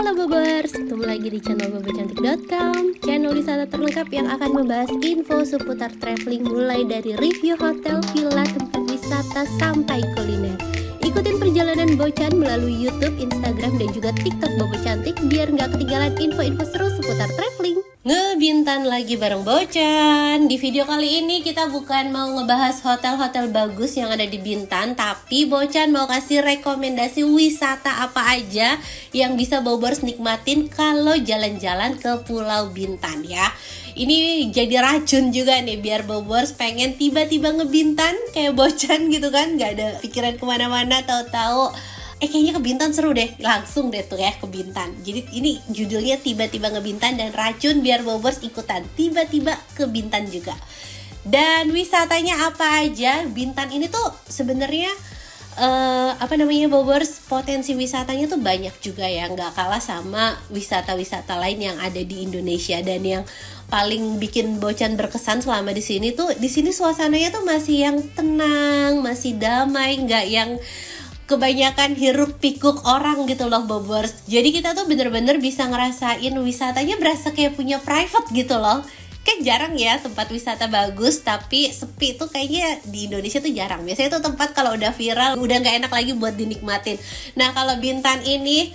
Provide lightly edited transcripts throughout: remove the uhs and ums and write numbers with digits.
Halo Bobers, ketemu lagi di channel bobocantik.com, channel wisata terlengkap yang akan membahas info seputar traveling mulai dari review hotel, villa, tempat wisata, sampai kuliner. Ikutin perjalanan Bocan melalui YouTube, Instagram, dan juga TikTok Bobo Cantik biar nggak ketinggalan info-info seru seputar traveling. Ngebintan lagi bareng Bocan. Di video kali ini kita bukan mau ngebahas hotel-hotel bagus yang ada di Bintan, tapi Bocan mau kasih rekomendasi wisata apa aja yang bisa Bobers nikmatin kalau jalan-jalan ke Pulau Bintan ya. Ini jadi racun juga nih biar Bobers pengen tiba-tiba ngebintan kayak Bocan gitu kan, nggak ada pikiran kemana-mana, tahu-tahu kayaknya ke Bintan seru deh, langsung deh tuh ya ke Bintan. Jadi ini judulnya tiba-tiba ngebintan dan racun biar Bobers ikutan tiba-tiba ke Bintan juga. Dan wisatanya apa aja? Bintan ini tuh sebenarnya Bobers, potensi wisatanya tuh banyak juga ya, nggak kalah sama wisata-wisata lain yang ada di Indonesia. Dan yang paling bikin Bocan berkesan selama di sini suasananya tuh masih yang tenang, masih damai, nggak yang kebanyakan hiruk pikuk orang gitu loh Bobers. Jadi kita tuh bener-bener bisa ngerasain wisatanya berasa kayak punya private gitu loh. Kan jarang ya tempat wisata bagus tapi sepi tuh, kayaknya di Indonesia tuh jarang. Biasanya tuh tempat kalau udah viral udah gak enak lagi buat dinikmatin. Nah kalau Bintan ini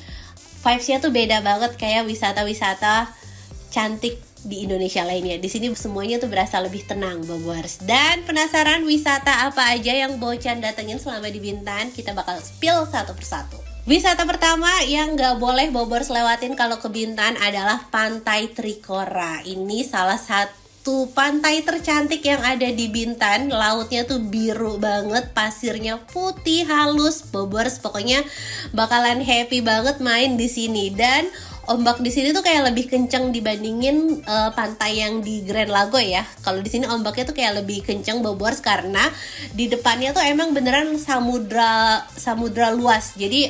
vibes-nya tuh beda banget kayak wisata-wisata cantik di Indonesia lainnya. Di sini semuanya tuh berasa lebih tenang Bobers. Dan penasaran wisata apa aja yang Bocan datengin selama di Bintan? Kita bakal spill satu persatu. Wisata pertama yang gak boleh Bobers lewatin kalau ke Bintan adalah Pantai Trikora. Ini salah satu pantai tercantik yang ada di Bintan. Lautnya tuh biru banget, pasirnya putih halus Bobers. Pokoknya bakalan happy banget main di sini. Dan ombak di sini tuh kayak lebih kenceng dibandingin pantai yang di Grand Lago ya. Kalau di sini ombaknya tuh kayak lebih kenceng Bobors karena di depannya tuh emang beneran samudra luas. Jadi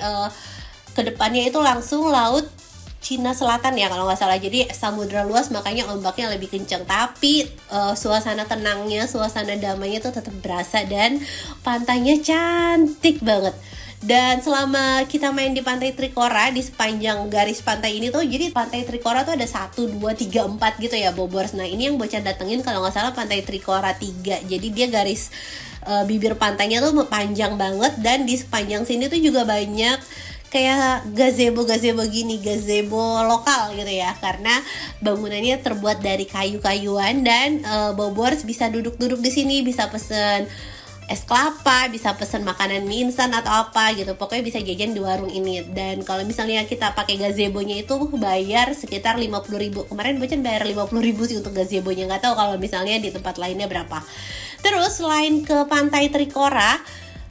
ke depannya itu langsung laut Cina Selatan ya kalau nggak salah. Jadi samudra luas makanya ombaknya lebih kenceng. Tapi suasana tenangnya, suasana damainya tuh tetap berasa dan pantainya cantik banget. Dan selama kita main di Pantai Trikora, di sepanjang garis pantai ini tuh, jadi Pantai Trikora tuh ada 1, 2, 3, 4 gitu ya Bobors. Nah ini yang Bocan datengin kalau nggak salah Pantai Trikora 3. Jadi dia garis bibir pantainya tuh panjang banget. Dan di sepanjang sini tuh juga banyak kayak gazebo gini, gazebo lokal gitu ya. Karena bangunannya terbuat dari kayu-kayuan. Dan Bobors bisa duduk-duduk di sini, bisa pesen es kelapa, bisa pesen makanan mie instan atau apa gitu. Pokoknya bisa jajan di warung ini. Dan kalau misalnya kita pakai gazebonya itu bayar sekitar 50.000. Kemarin Bocan bayar 50.000 sih untuk gazebonya. Nggak tahu kalau misalnya di tempat lainnya berapa. Terus selain ke Pantai Trikora,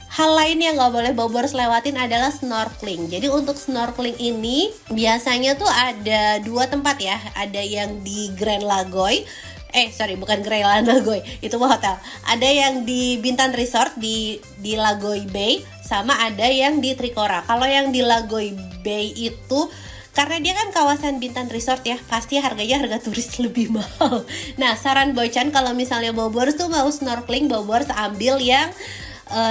hal lain yang nggak boleh Bobors lewatin adalah snorkeling. Jadi untuk snorkeling ini biasanya tuh ada 2 tempat ya. Ada yang di Grand Lagoy, bukan Grand Lagoy, itu mah hotel. Ada yang di Bintan Resort di Lagoy Bay, sama ada yang di Trikora. Kalau yang di Lagoy Bay itu karena dia kan kawasan Bintan Resort ya, pasti harganya harga turis lebih mahal. Nah, saran Bocan kalau misalnya Bobors tuh mau snorkeling, Bobors ambil yang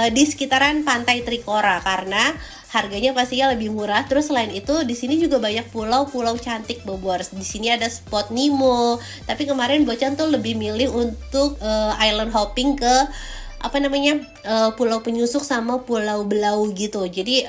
di sekitaran Pantai Trikora karena harganya pastinya lebih murah. Terus selain itu di sini juga banyak pulau-pulau cantik Bobors. Di sini ada spot Nemo. Tapi kemarin Bocan tuh lebih milih untuk island hopping ke pulau penyusuk sama pulau belau gitu. Jadi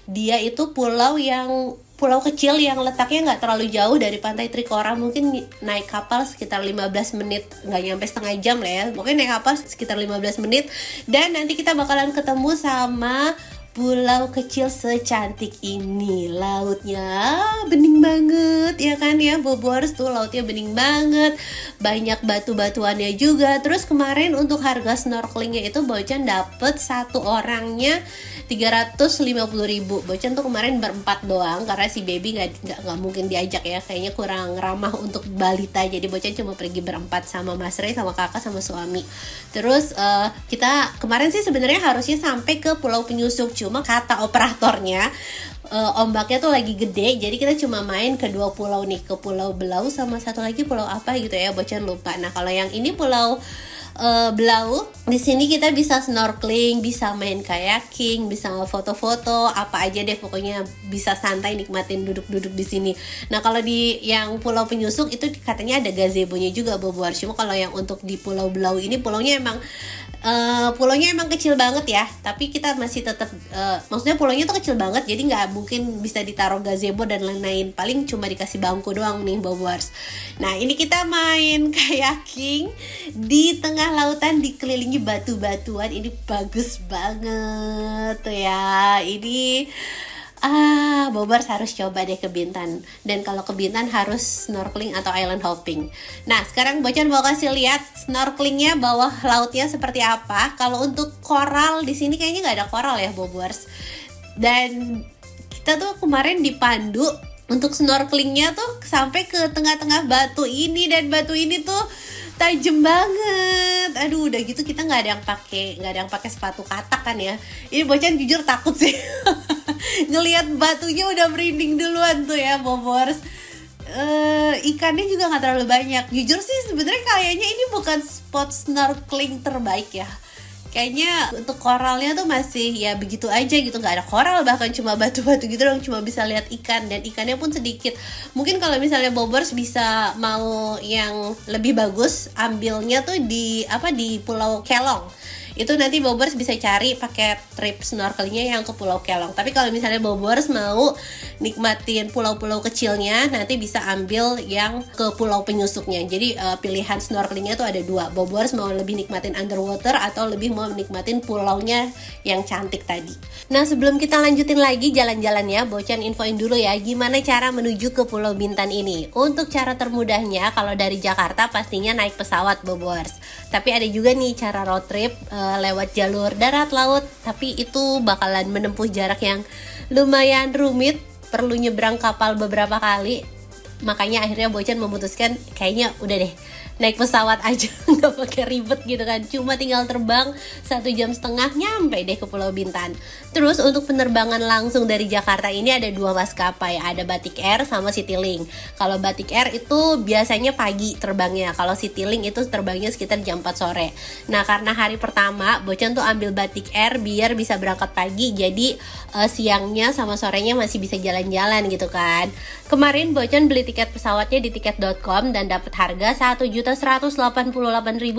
dia itu pulau kecil yang letaknya nggak terlalu jauh dari Pantai Trikora. Mungkin naik kapal sekitar 15 menit, nggak nyampe setengah jam lah ya. Mungkin naik kapal sekitar 15 menit. Dan nanti kita bakalan ketemu sama pulau kecil secantik ini. Lautnya bening banget ya kan ya Bobors, tuh lautnya bening banget, banyak batu-batuannya juga. Terus kemarin untuk harga snorkelingnya itu Bocan dapet satu orangnya 350.000. Bocan tuh kemarin berempat doang karena si baby nggak mungkin diajak ya, kayaknya kurang ramah untuk balita. Jadi Bocan cuma pergi berempat sama Mas Ray, sama kakak, sama suami. Terus kita kemarin sih sebenarnya harusnya sampai ke Pulau Penyusup, cuma kata operatornya ombaknya tuh lagi gede, jadi kita cuma main ke 2 pulau nih, ke Pulau Belau sama satu lagi pulau apa gitu ya, Bocan lupa. Nah kalau yang ini Pulau Blau. Di sini kita bisa snorkeling, bisa main kayaking, bisa foto-foto, apa aja deh pokoknya bisa santai nikmatin duduk-duduk di sini. Nah kalau di yang Pulau Penyusup itu katanya ada gazebo-nya juga Boboar. Cuma kalau yang untuk di Pulau Blau ini pulaunya emang kecil banget ya, tapi kita masih tetap maksudnya pulaunya tuh kecil banget, jadi nggak mungkin bisa ditaruh gazebo dan lain-lain, paling cuma dikasih bangku doang nih Boboars. Nah ini kita main kayaking di tengah lautan dikelilingi batu-batuan, ini bagus banget tuh ya. Ini Bobars harus coba deh ke Bintan. Dan kalau ke Bintan harus snorkeling atau island hopping. Nah, sekarang Bocan mau kasih lihat snorkelingnya bawah lautnya seperti apa. Kalau untuk koral di sini kayaknya nggak ada koral ya, Bobars. Dan kita tuh kemarin dipandu untuk snorkelingnya tuh sampai ke tengah-tengah batu ini, dan batu ini tuh tajam banget. Aduh, udah gitu kita nggak ada yang pakai sepatu katak kan ya. Ini Bocan jujur takut sih. Ngelihat batunya udah merinding duluan tuh ya Bobors. Ikannya juga nggak terlalu banyak. Jujur sih sebenarnya kayaknya ini bukan spot snorkeling terbaik ya. Kayaknya untuk koralnya tuh masih ya begitu aja gitu, nggak ada koral, bahkan cuma batu-batu gitu dong, cuma bisa lihat ikan, dan ikannya pun sedikit. Mungkin kalau misalnya Bobors bisa mau yang lebih bagus, ambilnya tuh di Pulau Kelong. Itu nanti Bobors bisa cari pakai trip snorkelingnya yang ke Pulau Kelong. Tapi kalau misalnya Bobors mau nikmatin pulau-pulau kecilnya, nanti bisa ambil yang ke Pulau Penyusupnya. Jadi pilihan snorkelingnya tuh ada dua. Bobors mau lebih nikmatin underwater atau lebih mau nikmatin pulaunya yang cantik tadi. Nah sebelum kita lanjutin lagi jalan-jalannya, Bocan infoin dulu ya gimana cara menuju ke Pulau Bintan ini. Untuk cara termudahnya, kalau dari Jakarta pastinya naik pesawat Bobors. Tapi ada juga nih cara road trip lewat jalur darat laut, tapi itu bakalan menempuh jarak yang lumayan rumit, perlu nyebrang kapal beberapa kali. Makanya akhirnya Bocan memutuskan kayaknya udah deh naik pesawat aja, nggak pakai ribet gitu kan, cuma tinggal terbang 1,5 jam nyampe deh ke Pulau Bintan. Terus untuk penerbangan langsung dari Jakarta ini ada 2 maskapai, ada Batik Air sama Citylink. Kalau Batik Air itu biasanya pagi terbangnya, kalau Citylink itu terbangnya sekitar jam 4 sore. Nah karena hari pertama Bocan tuh ambil Batik Air biar bisa berangkat pagi, jadi siangnya sama sorenya masih bisa jalan-jalan gitu kan. Kemarin Bocan beli tiket pesawatnya di tiket.com dan dapat harga 1.188.000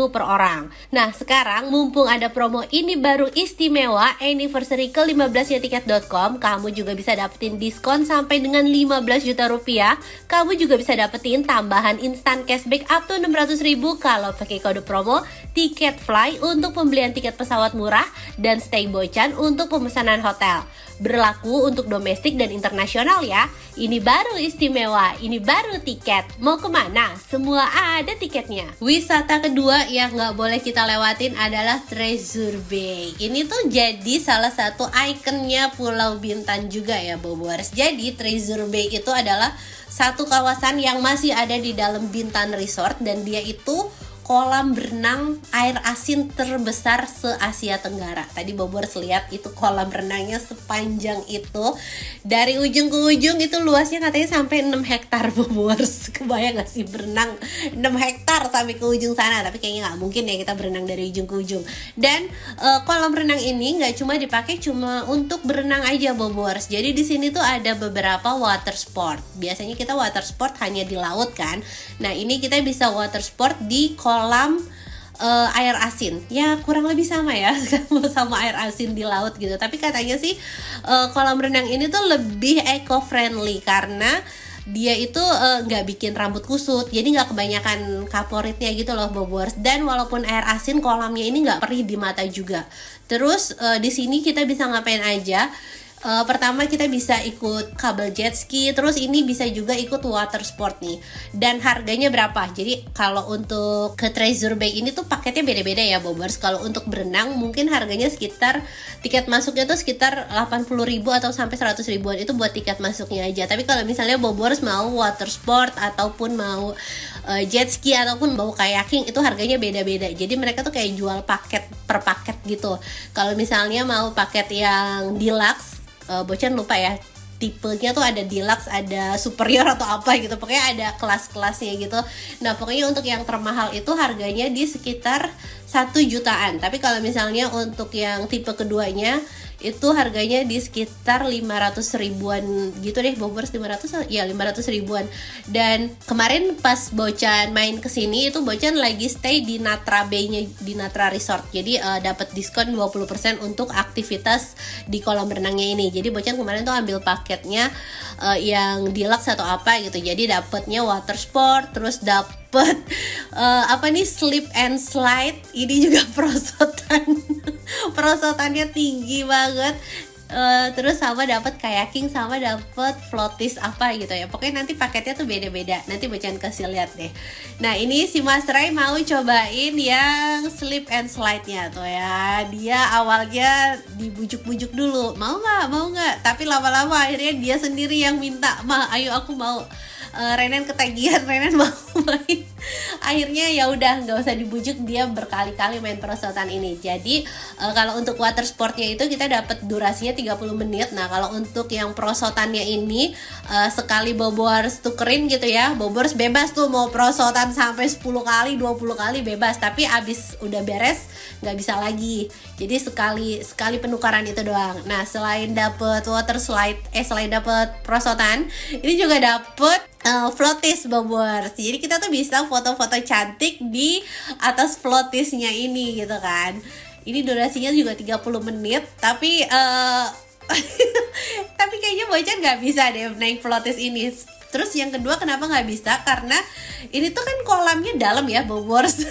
per orang. Nah sekarang mumpung ada promo ini baru istimewa anniversary ke-15 nya tiket.com, kamu juga bisa dapetin diskon sampai dengan 15 juta rupiah. Kamu juga bisa dapetin tambahan instan cashback up to 600.000 kalau pakai kode promo TIKETFLY untuk pembelian tiket pesawat murah dan stay Bocan untuk pemesanan hotel. Berlaku untuk domestik dan internasional ya. Ini baru istimewa, ini baru tiket. Mau kemana? Semua ada tiketnya. Wisata kedua yang nggak boleh kita lewatin adalah Treasure Bay. Ini tuh jadi salah satu ikonnya Pulau Bintan juga ya Bobors. Jadi Treasure Bay itu adalah satu kawasan yang masih ada di dalam Bintan Resort, dan dia itu kolam berenang air asin terbesar se-Asia Tenggara. Tadi Bobors lihat itu kolam renangnya sepanjang itu, dari ujung ke ujung itu luasnya katanya sampai 6 hektar Bobors. Kebayang gak sih berenang 6 hektar sampai ke ujung sana? Tapi kayaknya gak mungkin ya kita berenang dari ujung ke ujung. Dan kolam renang ini gak cuma dipakai cuma untuk berenang aja Bobors. Jadi di sini tuh ada beberapa water sport. Biasanya kita water sport hanya di laut kan. Nah ini kita bisa water sport di kolam air asin, ya kurang lebih sama ya sama air asin di laut gitu. Tapi katanya sih kolam renang ini tuh lebih eco friendly karena dia itu nggak bikin rambut kusut, jadi nggak kebanyakan kaporitnya gitu loh Bobors. Dan walaupun air asin, kolamnya ini nggak perih di mata juga. Terus di sini kita bisa ngapain aja? Pertama kita bisa ikut kabel jet ski, terus ini bisa juga ikut water sport nih. Dan harganya berapa? Jadi kalau untuk ke Treasure Bay ini tuh paketnya beda-beda ya Bobors. Kalau untuk berenang mungkin harganya sekitar, tiket masuknya tuh sekitar 80.000 atau sampai 100 ribuan, itu buat tiket masuknya aja. Tapi kalau misalnya Bobors mau water sport ataupun mau jet ski ataupun mau kayaking, itu harganya beda-beda. Jadi mereka tuh kayak jual paket per paket gitu. Kalau misalnya mau paket yang deluxe, Bocan lupa ya tipenya tuh ada deluxe, ada superior atau apa gitu, pokoknya ada kelas-kelasnya gitu. Nah pokoknya untuk yang termahal itu harganya di sekitar 1 jutaan, tapi kalau misalnya untuk yang tipe keduanya itu harganya di sekitar 500 ribuan gitu deh, Bobors 500 ya 500 ribuan. Dan kemarin pas Bocan main kesini itu Bocan lagi stay di Natra Bay-nya, di Natra Resort, jadi dapat diskon 20% untuk aktivitas di kolam renangnya ini. Jadi Bocan kemarin tuh ambil paketnya yang deluxe atau apa gitu, jadi dapatnya water sport, terus dapet apa nih, slip and slide, ini juga perosotannya tinggi banget. Terus sama dapat kayaking, sama dapat floaties apa gitu ya. Pokoknya nanti paketnya tuh beda-beda. Nanti Bocan kasih lihat deh. Nah, ini si Mas Ray mau cobain yang slip and slide-nya tuh ya. Dia awalnya dibujuk-bujuk dulu, mau nggak? Tapi lama-lama akhirnya dia sendiri yang minta, "Ma, ayo aku mau." Renen ketagihan, Renen mau main. Akhirnya ya udah nggak usah dibujuk, dia berkali-kali main perosotan ini. Jadi kalau untuk water sportnya itu kita dapat durasinya 30 menit. Nah kalau untuk yang perosotannya ini sekali Bobors tukerin gitu ya, Bobors bebas tuh mau perosotan sampai 10 kali 20 kali bebas, tapi abis udah beres nggak bisa lagi. Jadi sekali penukaran itu doang. Nah selain dapet water slide, selain dapet perosotan, ini juga dapet floaties Bobors. Jadi kita tuh bisa foto-foto cantik di atas floatiesnya ini gitu kan. Ini durasinya juga 30 menit, tapi tapi kayaknya Bocan nggak bisa deh naik floaties ini. Terus yang kedua kenapa nggak bisa? Karena ini tuh kan kolamnya dalam ya Bobors.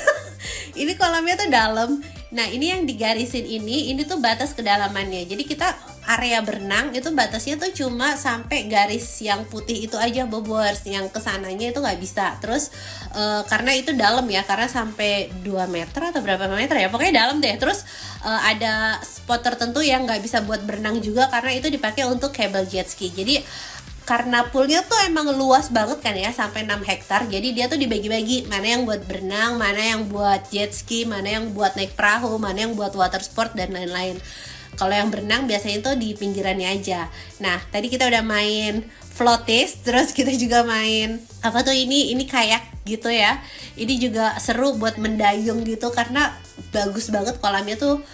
Ini kolamnya tuh dalam. Nah ini yang digarisin ini tuh batas kedalamannya. Jadi kita area berenang itu batasnya tuh cuma sampai garis yang putih itu aja Bobors. Yang kesananya itu nggak bisa. Terus karena itu dalam ya, karena sampai 2 meter atau berapa meter ya, pokoknya dalam deh. Terus ada spot tertentu yang nggak bisa buat berenang juga, karena itu dipakai untuk cable jet ski. Jadi karena poolnya tuh emang luas banget kan ya, sampai 6 hektar. Jadi dia tuh dibagi-bagi, mana yang buat berenang, mana yang buat jet ski, mana yang buat naik perahu, mana yang buat water sport dan lain-lain. Kalau yang berenang biasanya tuh di pinggirannya aja. Nah tadi kita udah main floaties, terus kita juga main apa tuh ini kayak gitu ya. Ini juga seru buat mendayung gitu, karena bagus banget kolamnya tuh.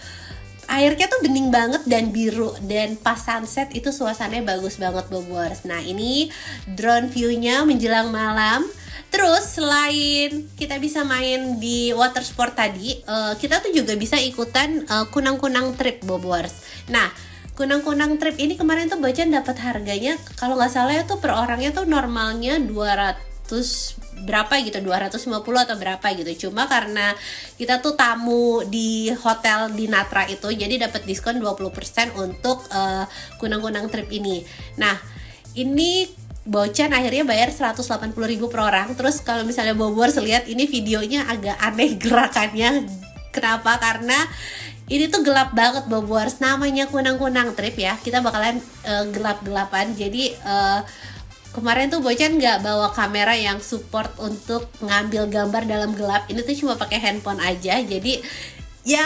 Airnya tuh bening banget dan biru, dan pas sunset itu suasananya bagus banget Bobors. Nah ini drone view-nya menjelang malam. Terus selain kita bisa main di water sport tadi, kita tuh juga bisa ikutan kunang-kunang trip Bobors. Nah kunang-kunang trip ini kemarin tuh Bocan dapat harganya kalau nggak salah itu per orangnya tuh normalnya 200 berapa gitu, 250 atau berapa gitu. Cuma karena kita tuh tamu di hotel di Natra itu, jadi dapat diskon 20% untuk kunang-kunang trip ini. Nah ini Bocan akhirnya bayar 180.000 per orang. Terus kalau misalnya Bobors lihat ini videonya agak aneh gerakannya. Kenapa? Karena ini tuh gelap banget Bobors. Namanya kunang-kunang trip ya, kita bakalan gelap-gelapan. Jadi kemarin tuh Bocan nggak bawa kamera yang support untuk ngambil gambar dalam gelap. Ini tuh cuma pakai handphone aja. Jadi ya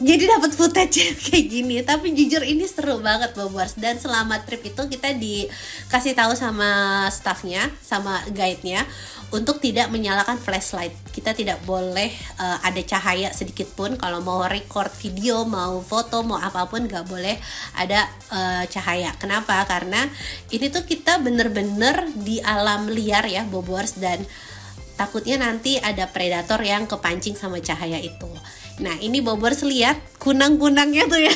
dapat footage kayak gini. Tapi jujur ini seru banget Bobors. Dan selama trip itu kita dikasih tahu sama staffnya, sama guide-nya, untuk tidak menyalakan flashlight. Kita tidak boleh ada cahaya sedikit pun. Kalau mau record video, mau foto, mau apapun gak boleh ada cahaya. Kenapa? Karena ini tuh kita bener-bener di alam liar ya Bobors, dan takutnya nanti ada predator yang kepancing sama cahaya itu. Nah ini Bobors lihat kunang-kunangnya tuh ya.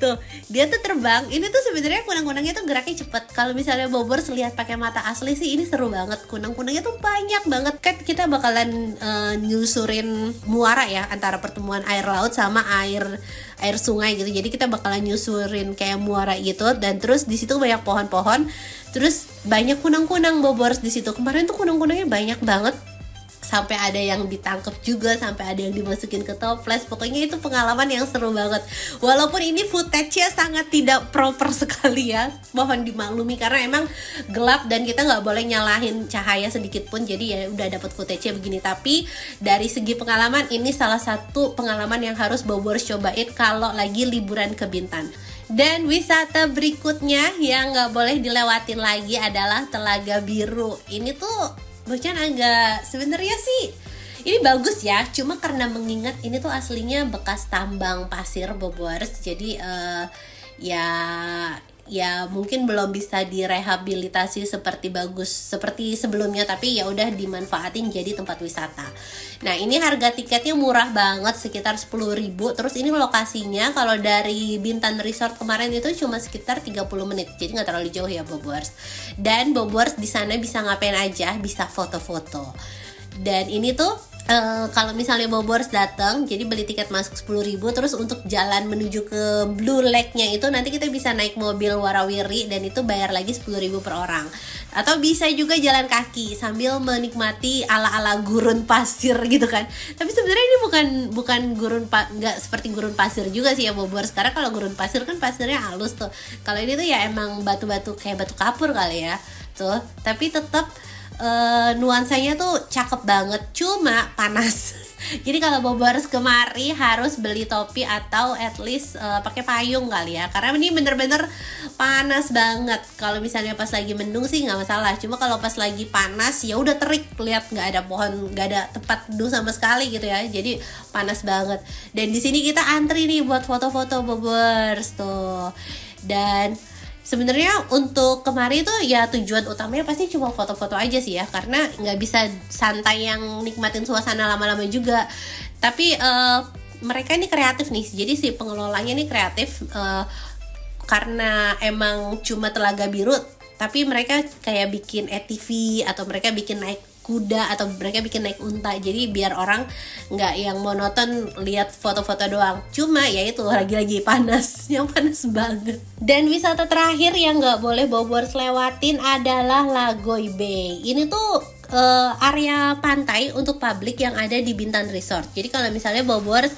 Tuh dia tuh terbang. Ini tuh sebenarnya kunang-kunangnya tuh geraknya cepet. Kalau misalnya Bobors lihat pakai mata asli sih ini seru banget. Kunang-kunangnya tuh banyak banget. Kan kita bakalan nyusurin muara ya, antara pertemuan air laut sama air sungai gitu. Jadi kita bakalan nyusurin kayak muara gitu, dan terus di situ banyak pohon-pohon. Terus banyak kunang-kunang Bobors di situ. Kemarin tuh kunang-kunangnya banyak banget. Sampai ada yang ditangkap juga, sampai ada yang dimasukin ke toples. Pokoknya itu pengalaman yang seru banget. Walaupun ini footage-nya sangat tidak proper sekali ya, mohon dimaklumi karena emang gelap dan kita nggak boleh nyalahin cahaya sedikit pun. Jadi ya udah dapat footage-nya begini. Tapi dari segi pengalaman, ini salah satu pengalaman yang harus Bobors cobain kalau lagi liburan ke Bintan. Dan wisata berikutnya yang nggak boleh dilewatin lagi adalah Telaga Biru. Ini tuh Bocan agak sebenarnya sih ini bagus ya, cuma karena mengingat ini tuh aslinya bekas tambang pasir Bobors, jadi ya mungkin belum bisa direhabilitasi seperti bagus seperti sebelumnya, tapi ya udah dimanfaatin jadi tempat wisata. Nah, ini harga tiketnya murah banget, sekitar 10.000. Terus ini lokasinya kalau dari Bintan Resort kemarin itu cuma sekitar 30 menit. Jadi nggak terlalu jauh ya Bobors. Dan Bobors di sana bisa ngapain aja, bisa foto-foto. Dan ini tuh kalau misalnya Bobors datang, jadi beli tiket masuk 10.000, terus untuk jalan menuju ke Blue Lake-nya itu nanti kita bisa naik mobil warawiri dan itu bayar lagi 10.000 per orang. Atau bisa juga jalan kaki sambil menikmati ala-ala gurun pasir gitu kan. Tapi sebenarnya ini bukan nggak seperti gurun pasir juga sih ya Bobors. Karena kalau gurun pasir kan pasirnya halus tuh. Kalau ini tuh ya emang batu-batu kayak batu kapur kali ya. Tuh, tapi tetap nuansanya tuh cakep banget, cuma panas. Jadi kalau Bobors kemari harus beli topi atau at least pakai payung kali ya, karena ini bener-bener panas banget. Kalau misalnya pas lagi mendung sih nggak masalah, cuma kalau pas lagi panas ya udah terik, lihat nggak ada pohon, nggak ada tempat duduk sama sekali gitu ya, jadi panas banget. Dan di sini kita antri nih buat foto-foto Bobors tuh. Dan sebenarnya untuk kemari tuh ya tujuan utamanya pasti cuma foto-foto aja sih ya, karena nggak bisa santai yang nikmatin suasana lama-lama juga. Tapi mereka ini kreatif nih, jadi si pengelolanya ini kreatif karena emang cuma Telaga Biru, tapi mereka kayak bikin ATV atau mereka bikin naik kuda atau mereka bikin naik unta, jadi biar orang nggak yang monoton lihat foto-foto doang. Cuma ya itu lagi-lagi panas, yang panas banget. Dan wisata terakhir yang nggak boleh Bobors lewatin adalah Lagoy Bay. Ini tuh area pantai untuk publik yang ada di Bintan Resort. Jadi kalau misalnya Bobors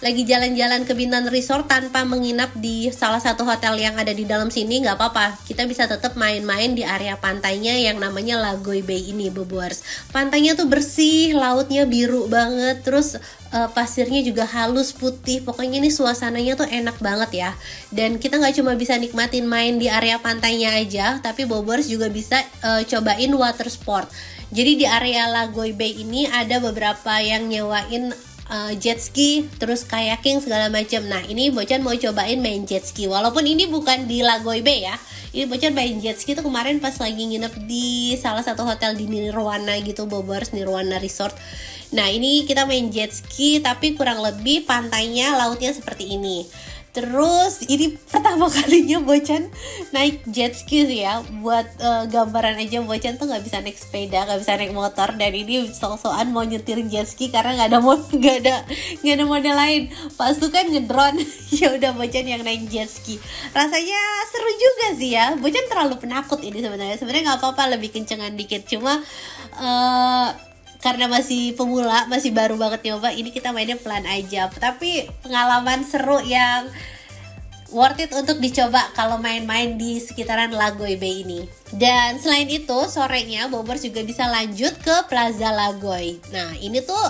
lagi jalan-jalan ke Bintan Resort tanpa menginap di salah satu hotel yang ada di dalam sini, nggak apa-apa, kita bisa tetap main-main di area pantainya yang namanya Lagoy Bay ini Bobors. Pantainya tuh bersih, lautnya biru banget, terus pasirnya juga halus putih, pokoknya ini suasananya tuh enak banget ya. Dan kita nggak cuma bisa nikmatin main di area pantainya aja, tapi Bobors juga bisa cobain water sport. Jadi di area Lagoy Bay ini ada beberapa yang nyewain jet ski, terus kayaking segala macam. Nah, ini Bocan mau cobain main jet ski, walaupun ini bukan di Lagoy Bay ya. Ini Bocan main jet ski tuh kemarin pas lagi nginep di salah satu hotel di Nirwana gitu, Bobors Nirwana Resort. Nah, ini kita main jet ski tapi kurang lebih pantainya lautnya seperti ini. Terus ini pertama kalinya Bocan naik jet ski sih ya. Buat gambaran aja, Bocan tuh nggak bisa naik sepeda, nggak bisa naik motor, dan ini sok-sokan mau nyetir jet ski karena nggak ada model lain. Pas tuh kan ngedrone, ya udah Bocan yang naik jet ski. Rasanya seru juga sih ya. Bocan terlalu penakut ini sebenarnya. Sebenarnya nggak apa-apa lebih kencengan dikit, cuma karena masih pemula, masih baru banget nyoba, ini kita mainnya pelan aja. Tapi pengalaman seru yang worth it untuk dicoba kalau main-main di sekitaran Lagoy Bay ini. Dan selain itu, sorenya Bobors juga bisa lanjut ke Plaza Lagoy. Nah, ini tuh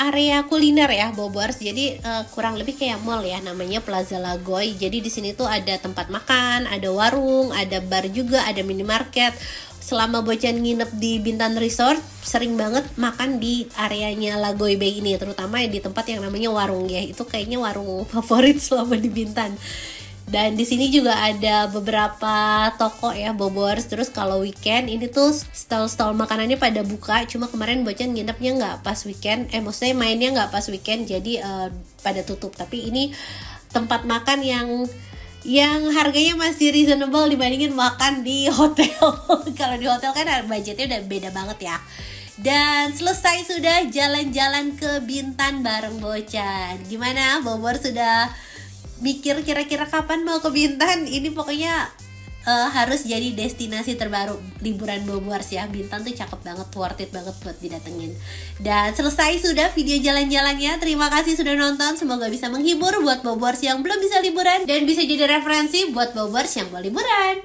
area kuliner ya Bobors. Jadi kurang lebih kayak mall ya, namanya Plaza Lagoy. Jadi di sini tuh ada tempat makan, ada warung, ada bar juga, ada minimarket. Selama Bocan nginep di Bintan Resort, sering banget makan di areanya Lagoy Bay ini, terutama di tempat yang namanya warung ya. Itu kayaknya warung favorit selama di Bintan. Dan di sini juga ada beberapa toko ya Bobors. Terus kalau weekend ini tuh stall-stall makanannya pada buka. Cuma kemarin Bocan nginepnya nggak pas weekend, maksudnya mainnya nggak pas weekend, jadi pada tutup. Tapi ini tempat makan yang harganya masih reasonable dibandingin makan di hotel. Kalau di hotel kan budgetnya udah beda banget ya. Dan selesai sudah jalan-jalan ke Bintan bareng Bocan. Gimana, Bobor sudah mikir kira-kira kapan mau ke Bintan? Ini pokoknya harus jadi destinasi terbaru liburan Bobors ya. Bintan tuh cakep banget, worth it banget buat didatengin. Dan selesai sudah video jalan-jalannya. Terima kasih sudah nonton, semoga bisa menghibur buat Bobors yang belum bisa liburan dan bisa jadi referensi buat Bobors yang mau liburan.